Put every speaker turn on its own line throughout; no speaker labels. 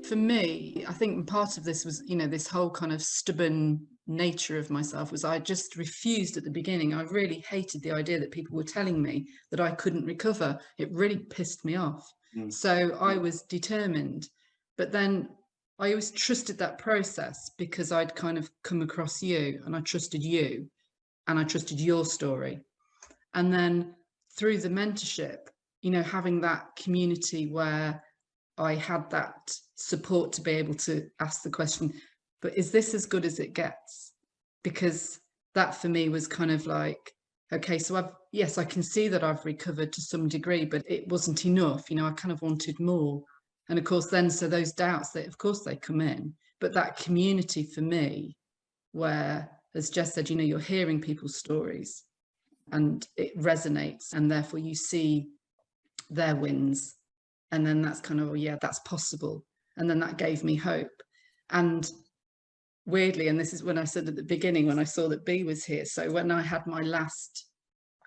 For me, I think part of this was, this whole kind of stubborn nature of myself was I just refused at the beginning. I really hated the idea that people were telling me that I couldn't recover. It really pissed me off. So I was determined. But then I always trusted that process because I'd kind of come across you and I trusted you and I trusted your story. And then through the mentorship, having that community where I had that support to be able to ask the question, but is this as good as it gets? Because that for me was kind of like, okay, so yes, I can see that I've recovered to some degree, but it wasn't enough. I kind of wanted more. And of course, then, so those doubts, of course they come in, but that community for me, where, as Jess said, you're hearing people's stories and it resonates, and therefore you see their wins. And then that's kind of, yeah, that's possible. And then that gave me hope. And weirdly, and this is when I said at the beginning, when I saw that B was here. So when I had my last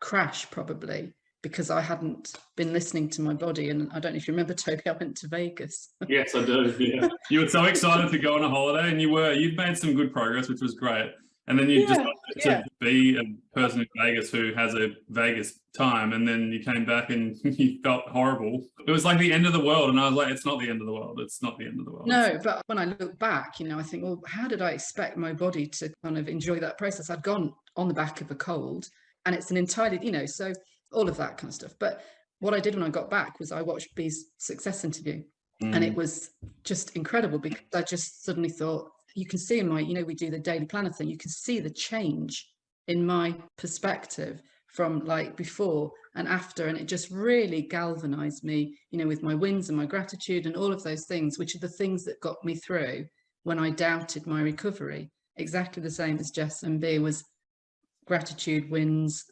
crash, probably because I hadn't been listening to my body. And I don't know if you remember, Toby, I went to Vegas.
Yes, I do. Yeah. You were so excited to go on a holiday, and you've made some good progress, which was great. And then you decided to be a person in Vegas who has a Vegas time, and then you came back and you felt horrible. It was like the end of the world, and I was like, it's not the end of the world. It's not the end of the world.
No, but when I look back, I think, well, how did I expect my body to kind of enjoy that process? I'd gone on the back of a cold, and it's an entirely, so all of that kind of stuff. But what I did when I got back was I watched B's success interview, and it was just incredible because I just suddenly thought, you can see in my, we do the daily planner thing, you can see the change in my perspective from like before and after. And it just really galvanized me, with my wins and my gratitude and all of those things, which are the things that got me through when I doubted my recovery. Exactly the same as Jess and B was gratitude, wins,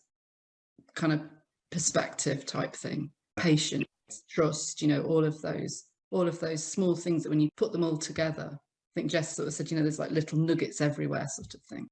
kind of perspective type thing, patience, trust, all of those small things that when you put them all together, I think Jess sort of said, there's like little nuggets everywhere sort of thing.